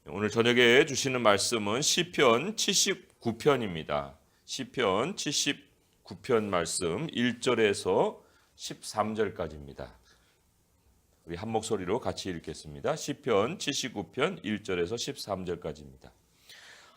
오늘 저녁에 주시는 말씀은 시편 79편입니다. 시편 79편 말씀 1절에서 13절까지입니다. 우리 한 목소리로 같이 읽겠습니다. 시편 79편 1절에서 13절까지입니다.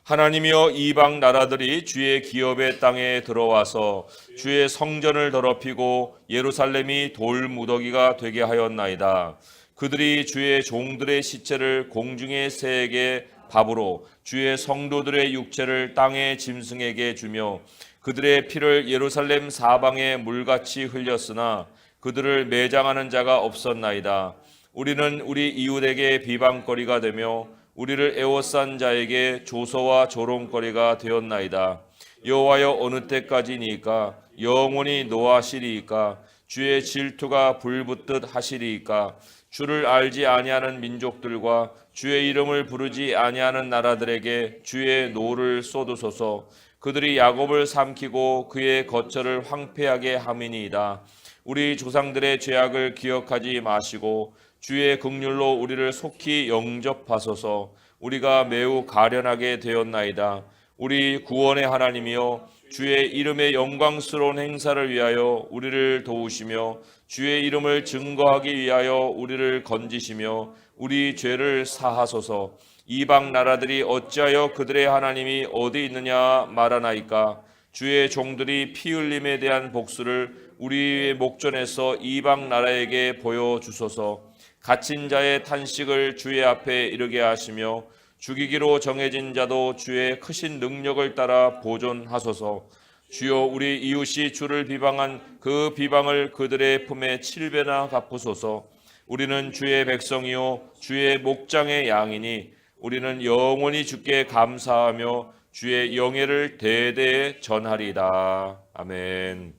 하나님이여, 이방 나라들이 주의 기업의 땅에 들어와서 주의 성전을 더럽히고 예루살렘이 돌무더기가 되게 하였나이다. 그들이 주의 종들의 시체를 공중의 새에게 밥으로 주의 성도들의 육체를 땅의 짐승에게 주며 그들의 피를 예루살렘 사방에 물같이 흘렸으나 그들을 매장하는 자가 없었나이다. 우리는 우리 이웃에게 비방거리가 되며 우리를 애워싼 자에게 조소와 조롱거리가 되었나이다. 여호와여, 어느 때까지니까? 영원히 노하시리이까? 주의 질투가 불붙듯 하시리이까? 주를 알지 아니하는 민족들과 주의 이름을 부르지 아니하는 나라들에게 주의 노를 쏟으소서. 그들이 야곱을 삼키고 그의 거처를 황폐하게 함이니이다. 우리 조상들의 죄악을 기억하지 마시고 주의 긍휼로 우리를 속히 영접하소서. 우리가 매우 가련하게 되었나이다. 우리 구원의 하나님이여, 주의 이름의 영광스러운 행사를 위하여 우리를 도우시며 주의 이름을 증거하기 위하여 우리를 건지시며 우리 죄를 사하소서. 이방 나라들이 어찌하여 그들의 하나님이 어디 있느냐 말하나이까? 주의 종들이 피 흘림에 대한 복수를 우리의 목전에서 이방 나라에게 보여주소서. 갇힌 자의 탄식을 주의 앞에 이르게 하시며 죽이기로 정해진 자도 주의 크신 능력을 따라 보존하소서. 주여, 우리 이웃이 주를 비방한 그 비방을 그들의 품에 7배나 갚으소서. 우리는 주의 백성이요 주의 목장의 양이니 우리는 영원히 주께 감사하며 주의 영예를 대대에 전하리이다. 아멘.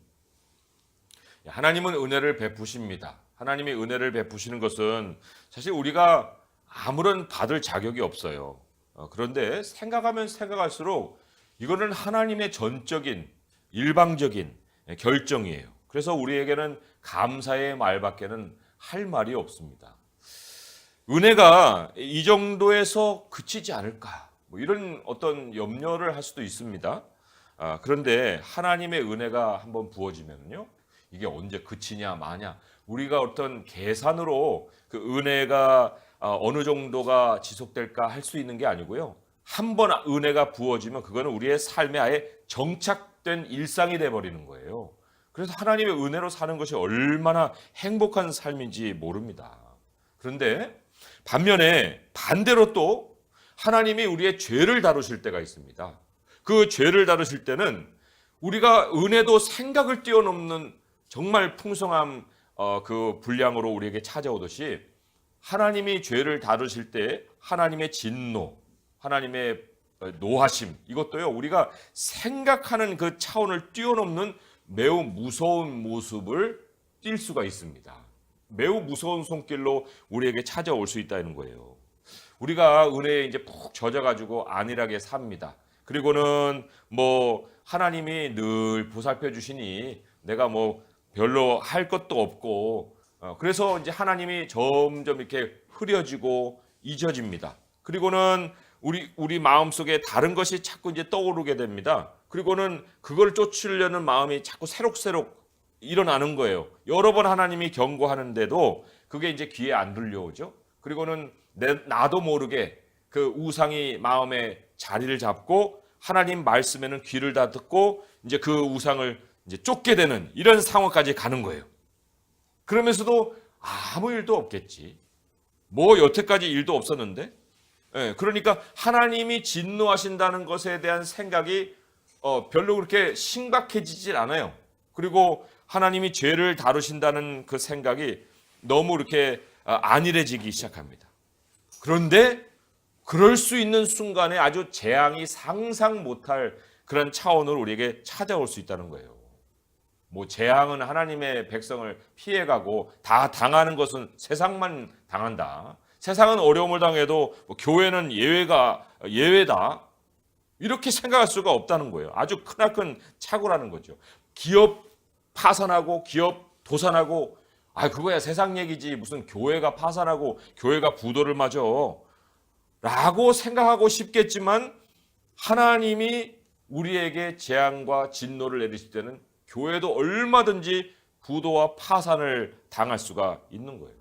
하나님은 은혜를 베푸십니다. 하나님이 은혜를 베푸시는 것은 사실 우리가 아무런 받을 자격이 없어요. 그런데 생각하면 생각할수록 이거는 하나님의 전적인 일방적인 결정이에요. 그래서 우리에게는 감사의 말밖에는 할 말이 없습니다. 은혜가 이 정도에서 그치지 않을까, 이런 어떤 염려를 할 수도 있습니다. 그런데 하나님의 은혜가 한번 부어지면요, 이게 언제 그치냐 마냐, 우리가 어떤 계산으로 그 은혜가 어느 정도가 지속될까 할 수 있는 게 아니고요. 한번 은혜가 부어지면 그거는 우리의 삶에 아예 정착된 일상이 돼버리는 거예요. 그래서 하나님의 은혜로 사는 것이 얼마나 행복한 삶인지 모릅니다. 그런데 반면에 반대로 또 하나님이 우리의 죄를 다루실 때가 있습니다. 그 죄를 다루실 때는 우리가 은혜도 생각을 뛰어넘는 정말 풍성한 그 분량으로 우리에게 찾아오듯이 하나님이 죄를 다루실 때 하나님의 진노, 하나님의 노하심, 이것도요, 우리가 생각하는 그 차원을 뛰어넘는 매우 무서운 모습을 띌 수가 있습니다. 매우 무서운 손길로 우리에게 찾아올 수 있다는 거예요. 우리가 은혜에 이제 푹 젖어가지고 안일하게 삽니다. 그리고는 하나님이 늘 보살펴 주시니 내가 별로 할 것도 없고, 그래서 이제 하나님이 점점 이렇게 흐려지고 잊어집니다. 그리고는 우리 마음속에 다른 것이 자꾸 이제 떠오르게 됩니다. 그리고는 그걸 쫓으려는 마음이 자꾸 새록새록 일어나는 거예요. 여러 번 하나님이 경고하는데도 그게 이제 귀에 안 들려오죠. 그리고는 나도 모르게 그 우상이 마음에 자리를 잡고 하나님 말씀에는 귀를 다 듣고 이제 그 우상을 이제 쫓게 되는 이런 상황까지 가는 거예요. 그러면서도 아무 일도 없겠지. 여태까지 일도 없었는데. 그러니까 하나님이 진노하신다는 것에 대한 생각이 별로 그렇게 심각해지질 않아요. 그리고 하나님이 죄를 다루신다는 그 생각이 너무 이렇게 안일해지기 시작합니다. 그런데 그럴 수 있는 순간에 아주 재앙이 상상 못할 그런 차원으로 우리에게 찾아올 수 있다는 거예요. 재앙은 하나님의 백성을 피해가고 다 당하는 것은 세상만 당한다. 세상은 어려움을 당해도 교회는 예외다. 이렇게 생각할 수가 없다는 거예요. 아주 크나큰 착오라는 거죠. 기업 파산하고 기업 도산하고 그거야 세상 얘기지, 무슨 교회가 파산하고 교회가 부도를 맞아. 라고 생각하고 싶겠지만 하나님이 우리에게 재앙과 진노를 내리실 때는 교회도 얼마든지 부도와 파산을 당할 수가 있는 거예요.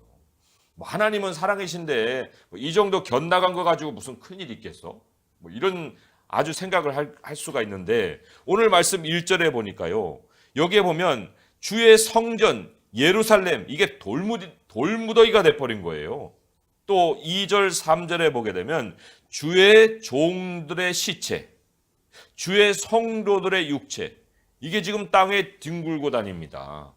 뭐 하나님은 사랑이신데 이 정도 견나간 거 가지고 무슨 큰일이 있겠어? 뭐 이런 아주 생각을 할 수가 있는데 오늘 말씀 1절에 보니까요. 여기에 보면 주의 성전 예루살렘 이게 돌무더기가 돼버린 거예요. 또 2절 3절에 보게 되면 주의 종들의 시체 주의 성도들의 육체 이게 지금 땅에 뒹굴고 다닙니다.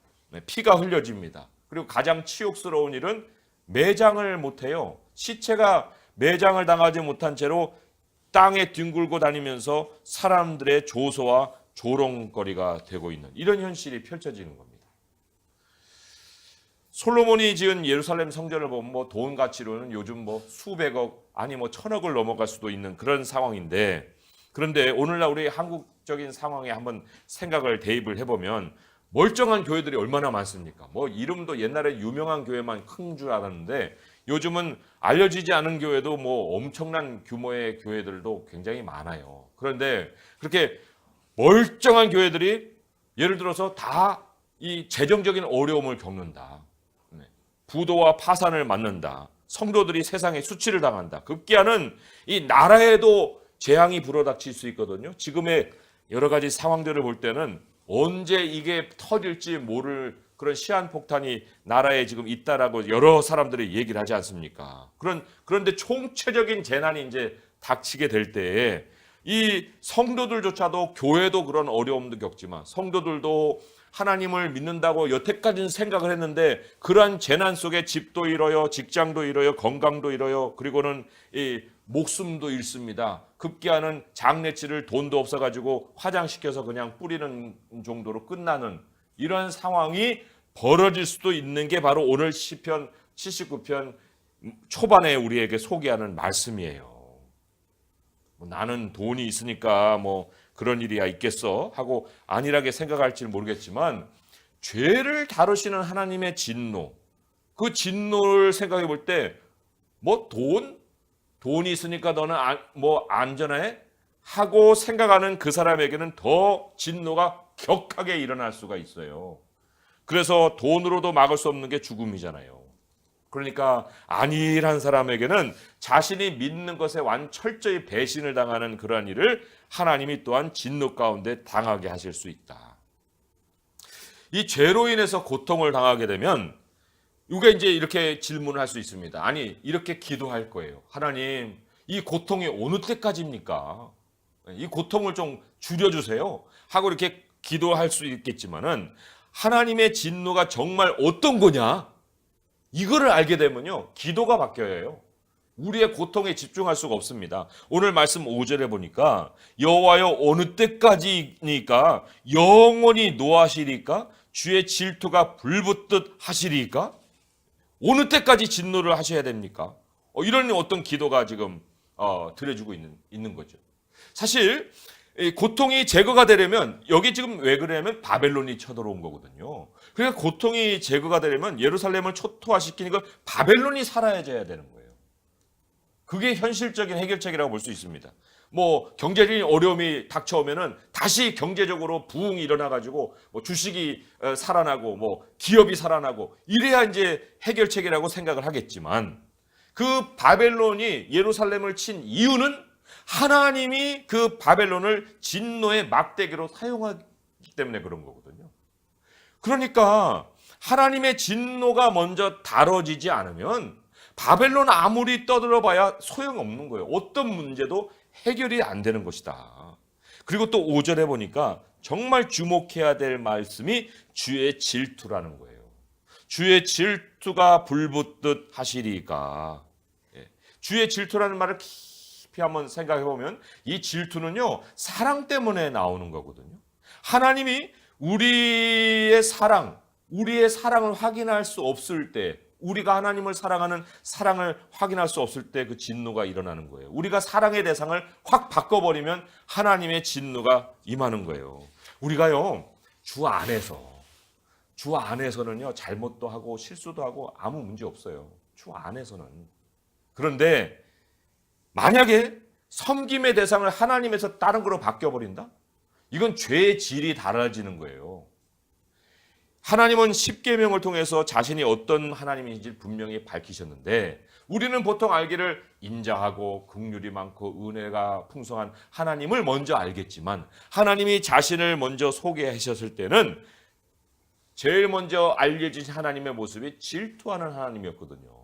피가 흘려집니다. 그리고 가장 치욕스러운 일은 매장을 못해요. 시체가 매장을 당하지 못한 채로 땅에 뒹굴고 다니면서 사람들의 조소와 조롱거리가 되고 있는 이런 현실이 펼쳐지는 겁니다. 솔로몬이 지은 예루살렘 성전을 보면 뭐 돈 가치로는 요즘 뭐 수백억 아니 뭐 천억을 넘어갈 수도 있는 그런 상황인데 그런데 오늘날 우리 한국적인 상황에 한번 생각을 대입을 해보면 멀쩡한 교회들이 얼마나 많습니까? 뭐 이름도 옛날에 유명한 교회만 큰 줄 알았는데 요즘은 알려지지 않은 교회도 뭐 엄청난 규모의 교회들도 굉장히 많아요. 그런데 그렇게 멀쩡한 교회들이 예를 들어서 다 이 재정적인 어려움을 겪는다. 부도와 파산을 맞는다. 성도들이 세상에 수치를 당한다. 급기야는 이 나라에도 재앙이 불어닥칠 수 있거든요. 지금의 여러 가지 상황들을 볼 때는 언제 이게 터질지 모를 그런 시한폭탄이 나라에 지금 있다라고 여러 사람들이 얘기를 하지 않습니까? 그런데 총체적인 재난이 이제 닥치게 될 때에 이 성도들조차도 교회도 그런 어려움도 겪지만 성도들도 하나님을 믿는다고 여태까지는 생각을 했는데 그러한 재난 속에 집도 잃어요, 직장도 잃어요, 건강도 잃어요, 그리고는 이 목숨도 잃습니다. 급기야는 장례치를 돈도 없어가지고 화장시켜서 그냥 뿌리는 정도로 끝나는 이런 상황이 벌어질 수도 있는 게 바로 오늘 시편 79편 초반에 우리에게 소개하는 말씀이에요. 뭐 나는 돈이 있으니까 뭐 그런 일이야 있겠어 하고 안일하게 생각할지는 모르겠지만 죄를 다루시는 하나님의 진노 그 진노를 생각해 볼 때 뭐 돈이 있으니까 너는 뭐 안전해 하고 생각하는 그 사람에게는 더 진노가 격하게 일어날 수가 있어요. 그래서 돈으로도 막을 수 없는 게 죽음이잖아요. 그러니까 안일한 사람에게는 자신이 믿는 것에 철저히 배신을 당하는 그러한 일을 하나님이 또한 진노 가운데 당하게 하실 수 있다. 이 죄로 인해서 고통을 당하게 되면 이게 이제 이렇게 질문을 할 수 있습니다. 아니 이렇게 기도할 거예요. 하나님 이 고통이 어느 때까지입니까? 이 고통을 좀 줄여주세요 하고 이렇게 기도할 수 있겠지만은 하나님의 진노가 정말 어떤 거냐? 이거를 알게 되면요. 기도가 바뀌어요. 우리의 고통에 집중할 수가 없습니다. 오늘 말씀 5절에 보니까 여호와여 어느 때까지니까 영원히 노하시리까? 주의 질투가 불붙듯 하시리까? 어느 때까지 진노를 하셔야 됩니까? 이런 어떤 기도가 지금 드려주고 있는 거죠. 사실 고통이 제거가 되려면 여기 지금 왜 그러냐면 바벨론이 쳐들어온 거거든요. 그러니까 고통이 제거가 되려면 예루살렘을 초토화시키는 건 바벨론이 사라져야 되는 거예요. 그게 현실적인 해결책이라고 볼 수 있습니다. 뭐 경제적인 어려움이 닥쳐오면은 다시 경제적으로 부흥이 일어나가지고 뭐 주식이 살아나고 뭐 기업이 살아나고 이래야 이제 해결책이라고 생각을 하겠지만 그 바벨론이 예루살렘을 친 이유는 하나님이 그 바벨론을 진노의 막대기로 사용하기 때문에 그런 거거든요. 그러니까 하나님의 진노가 먼저 다뤄지지 않으면 바벨론 아무리 떠들어봐야 소용없는 거예요. 어떤 문제도 해결이 안 되는 것이다. 그리고 또 5절에 보니까 정말 주목해야 될 말씀이 주의 질투라는 거예요. 주의 질투가 불붙듯 하시리까. 주의 질투라는 말을 깊이 한번 생각해 보면 이 질투는요 사랑 때문에 나오는 거거든요. 하나님이 우리의 사랑을 확인할 수 없을 때 우리가 하나님을 사랑하는 사랑을 확인할 수 없을 때 그 진노가 일어나는 거예요. 우리가 사랑의 대상을 확 바꿔버리면 하나님의 진노가 임하는 거예요. 우리가요 주 안에서는요 잘못도 하고 실수도 하고 아무 문제 없어요. 주 안에서는. 그런데 만약에 섬김의 대상을 하나님에서 다른 거로 바뀌어버린다? 이건 죄의 질이 달라지는 거예요. 하나님은 십계명을 통해서 자신이 어떤 하나님인지 분명히 밝히셨는데 우리는 보통 알기를 인자하고 긍휼이 많고 은혜가 풍성한 하나님을 먼저 알겠지만 하나님이 자신을 먼저 소개하셨을 때는 제일 먼저 알려진 하나님의 모습이 질투하는 하나님이었거든요.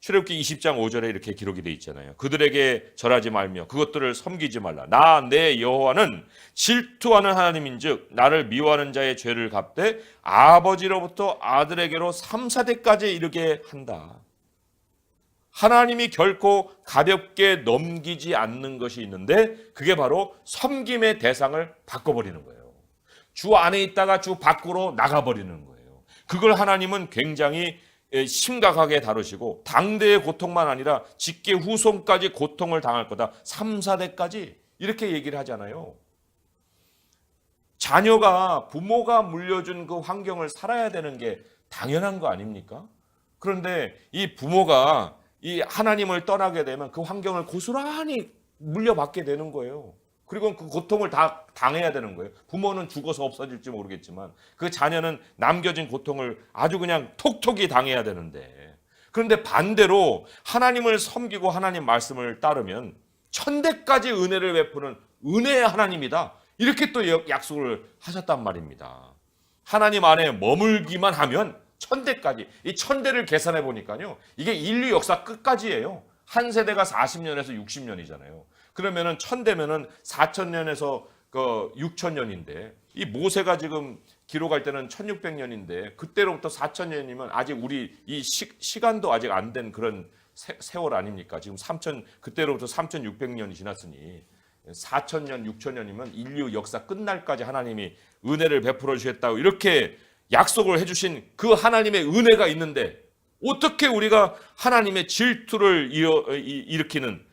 출애굽기 20장 5절에 이렇게 기록이 되어 있잖아요. 그들에게 절하지 말며 그것들을 섬기지 말라. 나 내 여호와는 질투하는 하나님인즉 나를 미워하는 자의 죄를 갚되 아버지로부터 아들에게로 3, 4대까지 이르게 한다. 하나님이 결코 가볍게 넘기지 않는 것이 있는데 그게 바로 섬김의 대상을 바꿔버리는 거예요. 주 안에 있다가 주 밖으로 나가버리는 거예요. 그걸 하나님은 굉장히 심각하게 다루시고 당대의 고통만 아니라 직계 후손까지 고통을 당할 거다. 3, 4대까지 이렇게 얘기를 하잖아요. 자녀가 부모가 물려준 그 환경을 살아야 되는 게 당연한 거 아닙니까? 그런데 이 부모가 이 하나님을 떠나게 되면 그 환경을 고스란히 물려받게 되는 거예요. 그리고 그 고통을 다 당해야 되는 거예요. 부모는 죽어서 없어질지 모르겠지만 그 자녀는 남겨진 고통을 아주 그냥 톡톡히 당해야 되는데, 그런데 반대로 하나님을 섬기고 하나님 말씀을 따르면 천대까지 은혜를 베푸는 은혜의 하나님이다. 이렇게 또 약속을 하셨단 말입니다. 하나님 안에 머물기만 하면 천대까지, 이 천대를 계산해 보니까요, 이게 인류 역사 끝까지예요. 한 세대가 40년에서 60년이잖아요. 그러면은 천대면은 4,000년에서 6,000년인데 이 모세가 지금 기록할 때는 1,600년인데 그때로부터 4,000년이면 아직 우리 이 시간도 아직 안 된 그런 세월 아닙니까? 지금 그때로부터 3,600년이 지났으니 4,000년, 6,000년이면 인류 역사 끝날까지 하나님이 은혜를 베풀어 주셨다고 이렇게 약속을 해주신 그 하나님의 은혜가 있는데 어떻게 우리가 하나님의 질투를 일으키는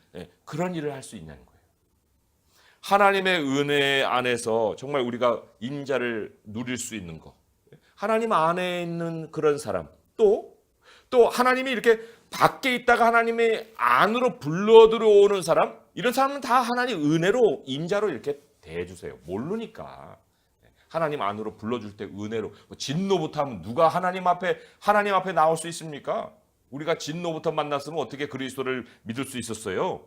그런 일을 할 수 있냐는 거예요. 하나님의 은혜 안에서 정말 우리가 인자를 누릴 수 있는 거, 하나님 안에 있는 그런 사람, 또 하나님이 이렇게 밖에 있다가 하나님의 안으로 불러 들어오는 사람, 이런 사람은 다 하나님 은혜로 인자로 이렇게 대해주세요. 모르니까. 하나님 안으로 불러줄 때 은혜로, 진노부터 하면 누가 하나님 앞에 나올 수 있습니까? 우리가 진노부터 만났으면 어떻게 그리스도를 믿을 수 있었어요?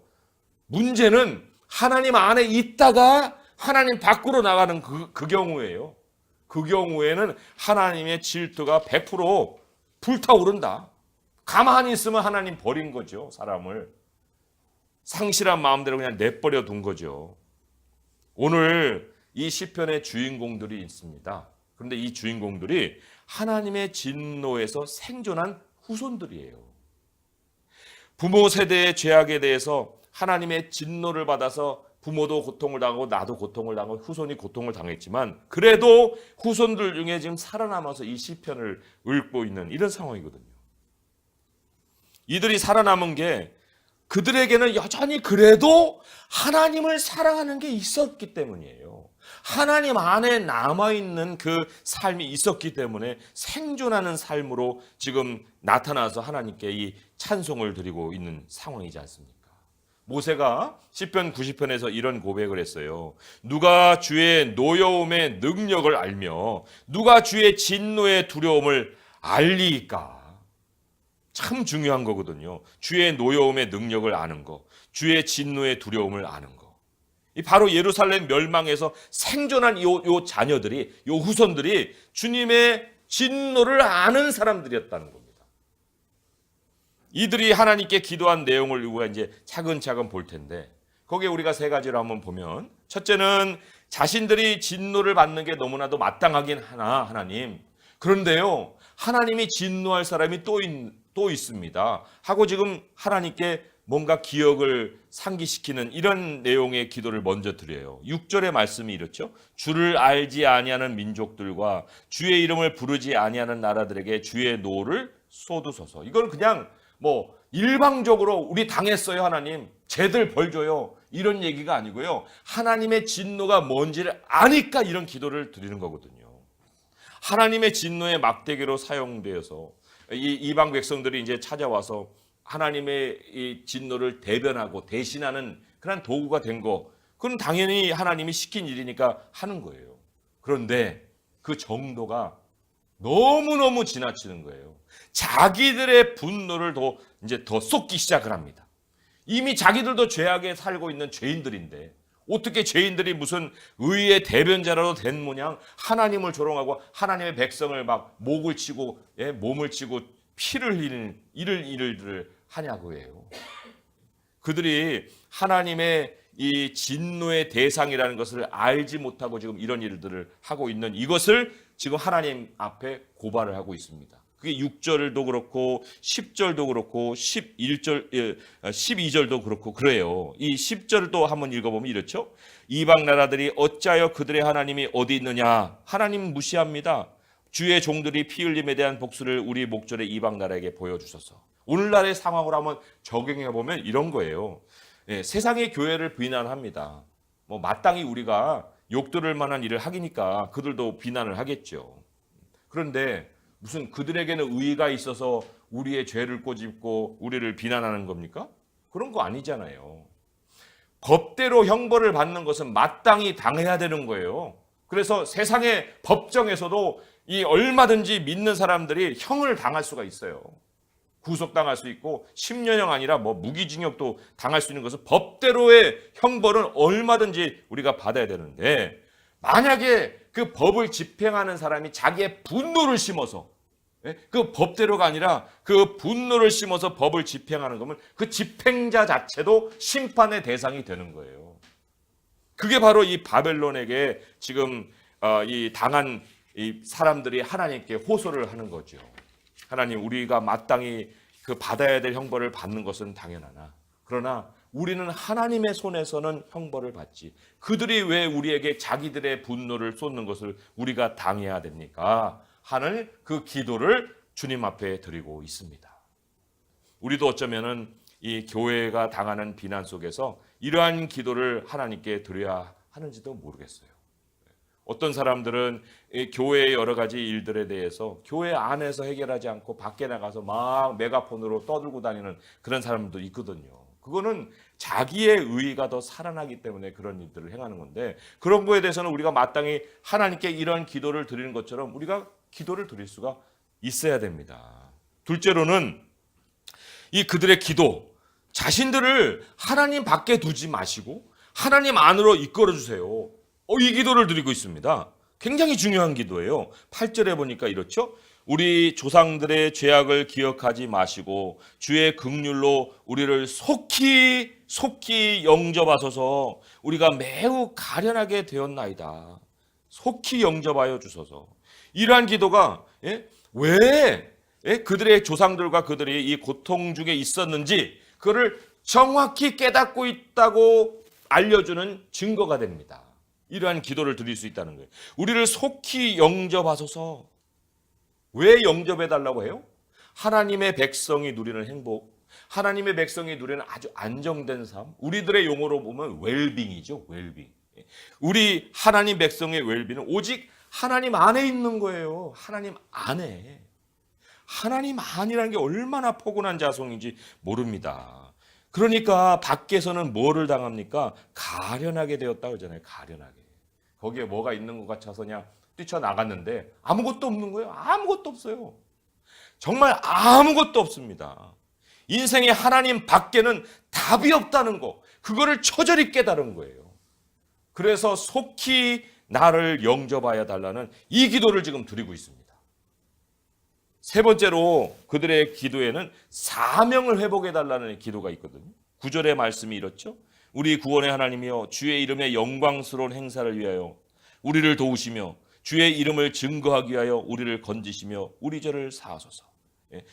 문제는 하나님 안에 있다가 하나님 밖으로 나가는 그 경우예요. 그 경우에는 하나님의 질투가 100% 불타오른다. 가만히 있으면 하나님 버린 거죠. 사람을 상실한 마음대로 그냥 내버려 둔 거죠. 오늘 이 시편의 주인공들이 있습니다. 그런데 이 주인공들이 하나님의 진노에서 생존한 후손들이에요. 부모 세대의 죄악에 대해서 하나님의 진노를 받아서 부모도 고통을 당하고 나도 고통을 당하고 후손이 고통을 당했지만 그래도 후손들 중에 지금 살아남아서 이 시편을 읽고 있는 이런 상황이거든요. 이들이 살아남은 게 그들에게는 여전히 그래도 하나님을 사랑하는 게 있었기 때문이에요. 하나님 안에 남아있는 그 삶이 있었기 때문에 생존하는 삶으로 지금 나타나서 하나님께 이 찬송을 드리고 있는 상황이지 않습니까? 모세가 시편 90편에서 이런 고백을 했어요. 누가 주의 노여움의 능력을 알며 누가 주의 진노의 두려움을 알리까? 참 중요한 거거든요. 주의 노여움의 능력을 아는 거, 주의 진노의 두려움을 아는 거. 이 바로 예루살렘 멸망에서 생존한 요 자녀들이, 요 후손들이 주님의 진노를 아는 사람들이었다는 겁니다. 이들이 하나님께 기도한 내용을 우리가 이제 차근차근 볼 텐데 거기에 우리가 세 가지를 한번 보면, 첫째는 자신들이 진노를 받는 게 너무나도 마땅하긴 하나 하나님, 그런데요 하나님이 진노할 사람이 또 있습니다 하고 지금 하나님께 뭔가 기억을 상기시키는 이런 내용의 기도를 먼저 드려요. 6절의 말씀이 이렇죠. 주를 알지 아니하는 민족들과 주의 이름을 부르지 아니하는 나라들에게 주의 노를 쏟으소서. 이걸 그냥 뭐 일방적으로 우리 당했어요 하나님 쟤들 벌 줘요 이런 얘기가 아니고요, 하나님의 진노가 뭔지를 아니까 이런 기도를 드리는 거거든요. 하나님의 진노의 막대기로 사용되어서 이 이방 백성들이 이제 찾아와서 하나님의 이 진노를 대변하고 대신하는 그런 도구가 된 거, 그건 당연히 하나님이 시킨 일이니까 하는 거예요. 그런데 그 정도가 너무너무 지나치는 거예요. 자기들의 분노를 더 쏟기 시작을 합니다. 이미 자기들도 죄악에 살고 있는 죄인들인데 어떻게 죄인들이 무슨 의의 대변자라도 된 모양 하나님을 조롱하고 하나님의 백성을 막 목을 치고 몸을 치고 피를 흘리는 이를 일들을 하냐고 해요. 그들이 하나님의 이 진노의 대상이라는 것을 알지 못하고 지금 이런 일들을 하고 있는 이것을 지금 하나님 앞에 고발을 하고 있습니다. 그게 6절도 그렇고 10절도 그렇고 12절도 그렇고 그래요. 이 10절도 한번 읽어보면 이렇죠. 이방 나라들이 어찌하여 그들의 하나님이 어디 있느냐. 하나님 무시합니다. 주의 종들이 피 흘림에 대한 복수를 우리 목전의 이방 나라에게 보여주소서. 오늘날의 상황으로 한번 적용해 보면 이런 거예요. 세상의 교회를 비난합니다. 마땅히 우리가 욕들을 만한 일을 하기니까 그들도 비난을 하겠죠. 그런데 무슨 그들에게는 의의가 있어서 우리의 죄를 꼬집고 우리를 비난하는 겁니까? 그런 거 아니잖아요. 법대로 형벌을 받는 것은 마땅히 당해야 되는 거예요. 그래서 세상의 법정에서도 이 얼마든지 믿는 사람들이 형을 당할 수가 있어요. 구속당할 수 있고 10년형 아니라 무기징역도 당할 수 있는 것은 법대로의 형벌은 얼마든지 우리가 받아야 되는데 만약에 그 법을 집행하는 사람이 자기의 분노를 심어서 그 법대로가 아니라 그 분노를 심어서 법을 집행하는 거면 그 집행자 자체도 심판의 대상이 되는 거예요. 그게 바로 이 바벨론에게 지금 이 당한 이 사람들이 하나님께 호소를 하는 거죠. 하나님, 우리가 마땅히 그 받아야 될 형벌을 받는 것은 당연하나 그러나 우리는 하나님의 손에서는 형벌을 받지 그들이 왜 우리에게 자기들의 분노를 쏟는 것을 우리가 당해야 됩니까? 하는 그 기도를 주님 앞에 드리고 있습니다. 우리도 어쩌면은 이 교회가 당하는 비난 속에서 이러한 기도를 하나님께 드려야 하는지도 모르겠어요. 어떤 사람들은 교회의 여러 가지 일들에 대해서 교회 안에서 해결하지 않고 밖에 나가서 막 메가폰으로 떠들고 다니는 그런 사람도 있거든요. 그거는 자기의 의의가 더 살아나기 때문에 그런 일들을 행하는 건데 그런 거에 대해서는 우리가 마땅히 하나님께 이런 기도를 드리는 것처럼 우리가 기도를 드릴 수가 있어야 됩니다. 둘째로는 이 그들의 기도, 자신들을 하나님 밖에 두지 마시고 하나님 안으로 이끌어 주세요. 이 기도를 드리고 있습니다. 굉장히 중요한 기도예요. 8절에 보니까 이렇죠. 우리 조상들의 죄악을 기억하지 마시고 주의 긍휼로 우리를 속히 영접하소서. 우리가 매우 가련하게 되었나이다. 속히 영접하여 주소서. 이러한 기도가 왜 그들의 조상들과 그들이 이 고통 중에 있었는지 그를 정확히 깨닫고 있다고 알려주는 증거가 됩니다. 이러한 기도를 드릴 수 있다는 거예요. 우리를 속히 영접하소서. 왜 영접해달라고 해요? 하나님의 백성이 누리는 행복, 하나님의 백성이 누리는 아주 안정된 삶, 우리들의 용어로 보면 웰빙이죠. 웰빙. 우리 하나님 백성의 웰빙은 오직 하나님 안에 있는 거예요. 하나님 안에. 하나님 안이라는 게 얼마나 포근한 자성인지 모릅니다. 그러니까 밖에서는 뭐를 당합니까? 가련하게 되었다 그러잖아요. 가련하게. 거기에 뭐가 있는 것 같아서 그냥 뛰쳐나갔는데 아무것도 없는 거예요. 아무것도 없어요. 정말 아무것도 없습니다. 인생에 하나님 밖에는 답이 없다는 거. 그거를 처절히 깨달은 거예요. 그래서 속히 나를 영접하여 달라는 이 기도를 지금 드리고 있습니다. 세 번째로 그들의 기도에는 사명을 회복해 달라는 기도가 있거든요. 9절의 말씀이 이렇죠. 우리 구원의 하나님이여 주의 이름의 영광스러운 행사를 위하여 우리를 도우시며 주의 이름을 증거하기 위하여 우리를 건지시며 우리 죄를 사하소서.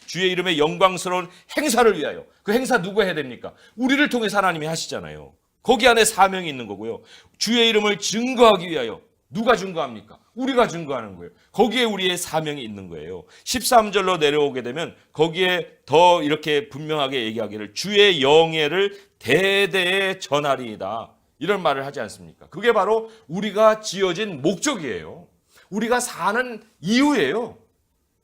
주의 이름의 영광스러운 행사를 위하여. 그 행사 누가 해야 됩니까? 우리를 통해서 하나님이 하시잖아요. 거기 안에 사명이 있는 거고요. 주의 이름을 증거하기 위하여. 누가 증거합니까? 우리가 증거하는 거예요. 거기에 우리의 사명이 있는 거예요. 13절로 내려오게 되면 거기에 더 이렇게 분명하게 얘기하기를 주의 영예를 대대에 전하리이다. 이런 말을 하지 않습니까? 그게 바로 우리가 지어진 목적이에요. 우리가 사는 이유예요.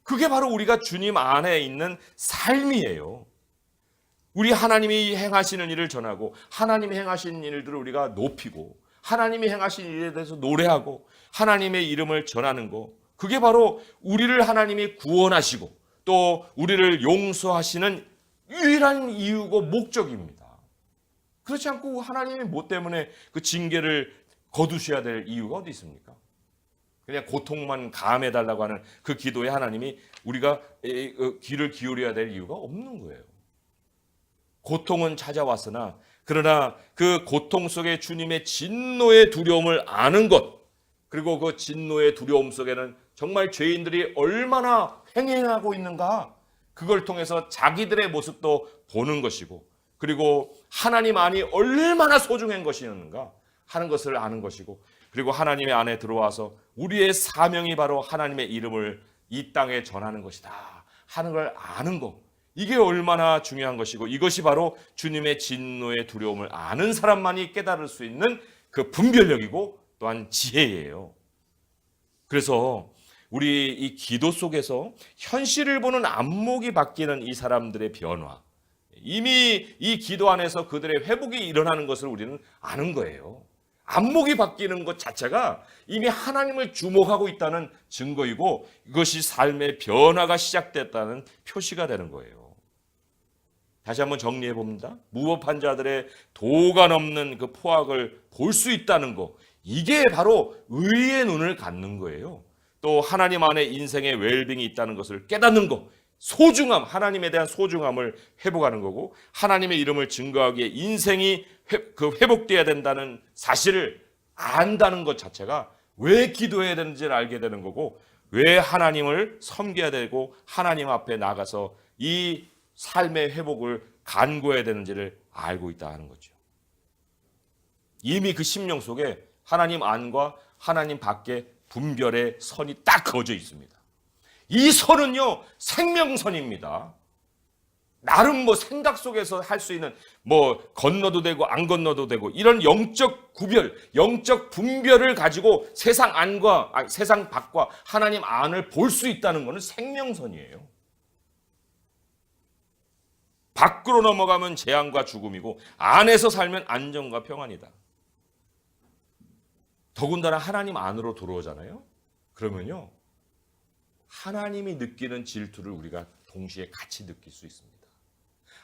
그게 바로 우리가 주님 안에 있는 삶이에요. 우리 하나님이 행하시는 일을 전하고 하나님이 행하시는 일들을 우리가 높이고 하나님이 행하신 일에 대해서 노래하고 하나님의 이름을 전하는 거, 그게 바로 우리를 하나님이 구원하시고 또 우리를 용서하시는 유일한 이유고 목적입니다. 그렇지 않고 하나님이 뭐 때문에 그 징계를 거두셔야 될 이유가 어디 있습니까? 그냥 고통만 감해달라고 하는 그 기도에 하나님이 우리가 귀를 기울여야 될 이유가 없는 거예요. 고통은 찾아왔으나 그러나 그 고통 속에 주님의 진노의 두려움을 아는 것, 그리고 그 진노의 두려움 속에는 정말 죄인들이 얼마나 횡행하고 있는가, 그걸 통해서 자기들의 모습도 보는 것이고, 그리고 하나님 안이 얼마나 소중한 것이었는가 하는 것을 아는 것이고, 그리고 하나님의 안에 들어와서 우리의 사명이 바로 하나님의 이름을 이 땅에 전하는 것이다 하는 걸 아는 것, 이게 얼마나 중요한 것이고, 이것이 바로 주님의 진노의 두려움을 아는 사람만이 깨달을 수 있는 그 분별력이고 또한 지혜예요. 그래서 우리 이 기도 속에서 현실을 보는 안목이 바뀌는 이 사람들의 변화, 이미 이 기도 안에서 그들의 회복이 일어나는 것을 우리는 아는 거예요. 안목이 바뀌는 것 자체가 이미 하나님을 주목하고 있다는 증거이고, 이것이 삶의 변화가 시작됐다는 표시가 되는 거예요. 다시 한번 정리해 봅니다. 무법한 자들의 도가 넘는 그 포악을 볼 수 있다는 거, 이게 바로 의의 눈을 갖는 거예요. 또 하나님 안에 인생의 웰빙이 있다는 것을 깨닫는 거, 소중함, 하나님에 대한 소중함을 회복하는 거고, 하나님의 이름을 증거하기에 인생이 회복돼야 된다는 사실을 안다는 것 자체가 왜 기도해야 되는지를 알게 되는 거고, 왜 하나님을 섬겨야 되고 하나님 앞에 나가서 이 삶의 회복을 간구해야 되는지를 알고 있다 하는 거죠. 이미 그 심령 속에 하나님 안과 하나님 밖에 분별의 선이 딱 그어져 있습니다. 이 선은요, 생명선입니다. 나름 뭐 생각 속에서 할 수 있는 뭐 건너도 되고 안 건너도 되고 이런 영적 구별, 영적 분별을 가지고 세상 안과 세상 밖과 하나님 안을 볼 수 있다는 것은 생명선이에요. 밖으로 넘어가면 재앙과 죽음이고 안에서 살면 안정과 평안이다. 더군다나 하나님 안으로 들어오잖아요. 그러면요, 하나님이 느끼는 질투를 우리가 동시에 같이 느낄 수 있습니다.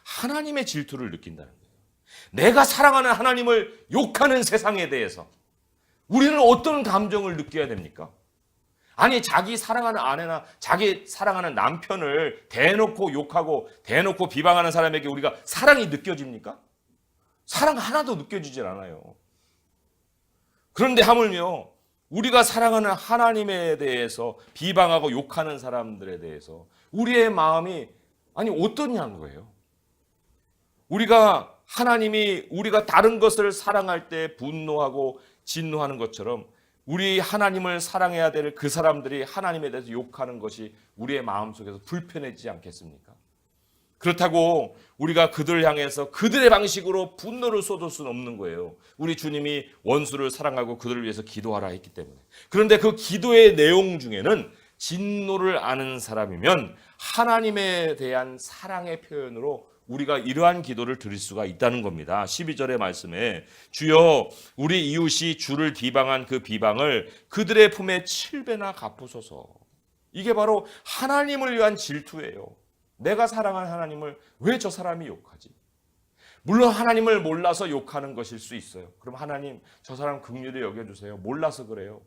하나님의 질투를 느낀다는 거예요. 내가 사랑하는 하나님을 욕하는 세상에 대해서 우리는 어떤 감정을 느껴야 됩니까? 아니, 자기 사랑하는 아내나 자기 사랑하는 남편을 대놓고 욕하고 대놓고 비방하는 사람에게 우리가 사랑이 느껴집니까? 사랑 하나도 느껴지질 않아요. 그런데 하물며 우리가 사랑하는 하나님에 대해서 비방하고 욕하는 사람들에 대해서 우리의 마음이 어떠냐는 거예요. 우리가 다른 것을 사랑할 때 분노하고 진노하는 것처럼 우리 하나님을 사랑해야 될 그 사람들이 하나님에 대해서 욕하는 것이 우리의 마음속에서 불편해지지 않겠습니까? 그렇다고 우리가 그들을 향해서 그들의 방식으로 분노를 쏟을 수는 없는 거예요. 우리 주님이 원수를 사랑하고 그들을 위해서 기도하라 했기 때문에. 그런데 그 기도의 내용 중에는 진노를 아는 사람이면 하나님에 대한 사랑의 표현으로 우리가 이러한 기도를 드릴 수가 있다는 겁니다. 12절의 말씀에 주여 우리 이웃이 주를 비방한 그 비방을 그들의 품에 7배나 갚으소서. 이게 바로 하나님을 위한 질투예요. 내가 사랑하는 하나님을 왜 저 사람이 욕하지? 물론 하나님을 몰라서 욕하는 것일 수 있어요. 그럼 하나님, 저 사람 긍휼히 여겨주세요. 몰라서 그래요.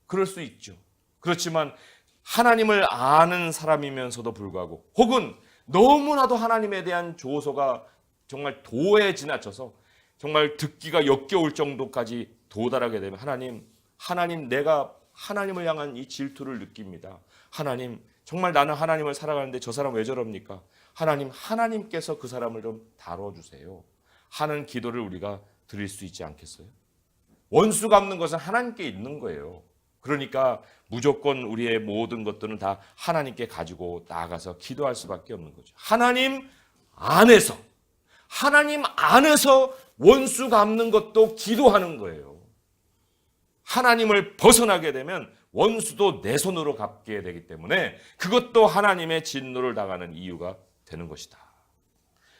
그럴 수 있죠. 그렇지만 하나님을 아는 사람이면서도 불구하고, 혹은 너무나도 하나님에 대한 조소가 정말 도에 지나쳐서 정말 듣기가 역겨울 정도까지 도달하게 되면 하나님, 내가 하나님을 향한 이 질투를 느낍니다. 하나님, 정말 나는 하나님을 사랑하는데 저 사람 왜 저럽니까? 하나님께서 그 사람을 좀 다뤄주세요 하는 기도를 우리가 드릴 수 있지 않겠어요? 원수 갚는 것은 하나님께 있는 거예요. 그러니까 무조건 우리의 모든 것들은 다 하나님께 가지고 나아가서 기도할 수밖에 없는 거죠. 하나님 안에서 원수 갚는 것도 기도하는 거예요. 하나님을 벗어나게 되면 원수도 내 손으로 갚게 되기 때문에 그것도 하나님의 진노를 당하는 이유가 되는 것이다.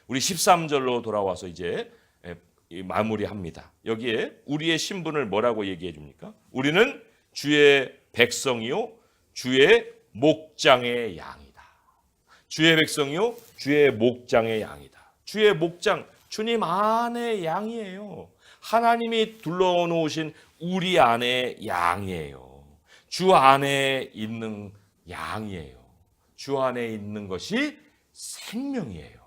우리 13절로 돌아와서 이제 마무리합니다. 여기에 우리의 신분을 뭐라고 얘기해 줍니까? 우리는 주의 백성이요 주의 목장의 양이다. 주의 백성이요 주의 목장의 양이다. 주의 목장, 주님 안의 양이에요. 하나님이 둘러놓으신 우리 안의 양이에요. 주 안에 있는 양이에요. 주 안에 있는 것이 생명이에요.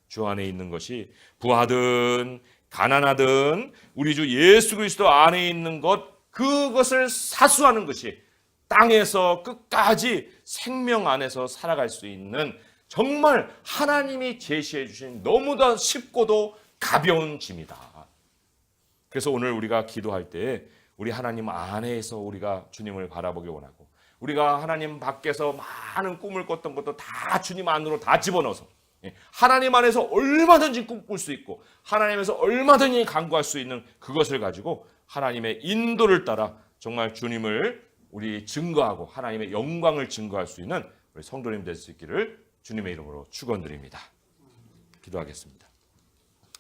주 안에 있는 것이 부하든 가난하든 우리 주 예수 그리스도 안에 있는 그것을 사수하는 것이 땅에서 끝까지 생명 안에서 살아갈 수 있는 정말 하나님이 제시해 주신 너무나 쉽고도 가벼운 짐이다. 그래서 오늘 우리가 기도할 때 우리 하나님 안에서 우리가 주님을 바라보기 원하고 우리가 하나님 밖에서 많은 꿈을 꿨던 것도 다 주님 안으로 다 집어넣어서 하나님 안에서 얼마든지 꿈꿀 수 있고 하나님에서 얼마든지 간구할 수 있는 그것을 가지고 하나님의 인도를 따라 정말 주님을 우리 증거하고 하나님의 영광을 증거할 수 있는 우리 성도님 될 수 있기를 주님의 이름으로 축원드립니다. 기도하겠습니다.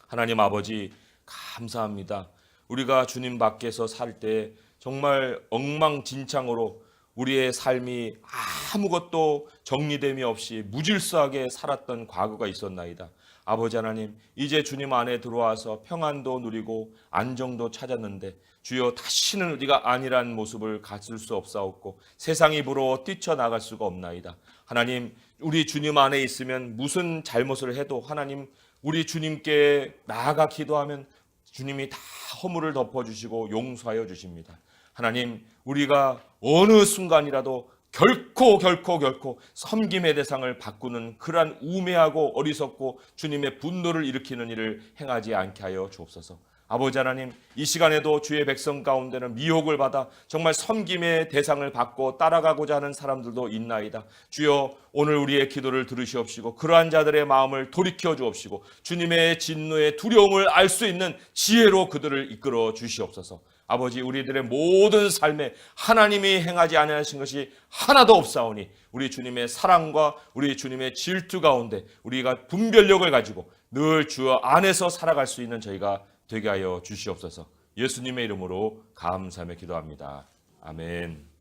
하나님 아버지 감사합니다. 우리가 주님 밖에서 살 때 정말 엉망진창으로 우리의 삶이 아무것도 정리됨이 없이 무질서하게 살았던 과거가 있었나이다. 아버지 하나님, 이제 주님 안에 들어와서 평안도 누리고 안정도 찾았는데 주여 다시는 우리가 아니란 모습을 가질 수 없사옵고 세상이 부러워 뛰쳐나갈 수가 없나이다. 하나님, 우리 주님 안에 있으면 무슨 잘못을 해도 하나님 우리 주님께 나아가 기도하면 주님이 다 허물을 덮어주시고 용서하여 주십니다. 하나님, 우리가 어느 순간이라도 결코 섬김의 대상을 바꾸는 그러한 우매하고 어리석고 주님의 분노를 일으키는 일을 행하지 않게 하여 주옵소서. 아버지 하나님, 이 시간에도 주의 백성 가운데는 미혹을 받아 정말 섬김의 대상을 받고 따라가고자 하는 사람들도 있나이다. 주여, 오늘 우리의 기도를 들으시옵시고 그러한 자들의 마음을 돌이켜 주옵시고 주님의 진노의 두려움을 알 수 있는 지혜로 그들을 이끌어 주시옵소서. 아버지, 우리들의 모든 삶에 하나님이 행하지 아니하신 것이 하나도 없사오니 우리 주님의 사랑과 우리 주님의 질투 가운데 우리가 분별력을 가지고 늘 주 안에서 살아갈 수 있는 저희가 되게 하여 주시옵소서. 예수님의 이름으로 감사하며 기도합니다. 아멘.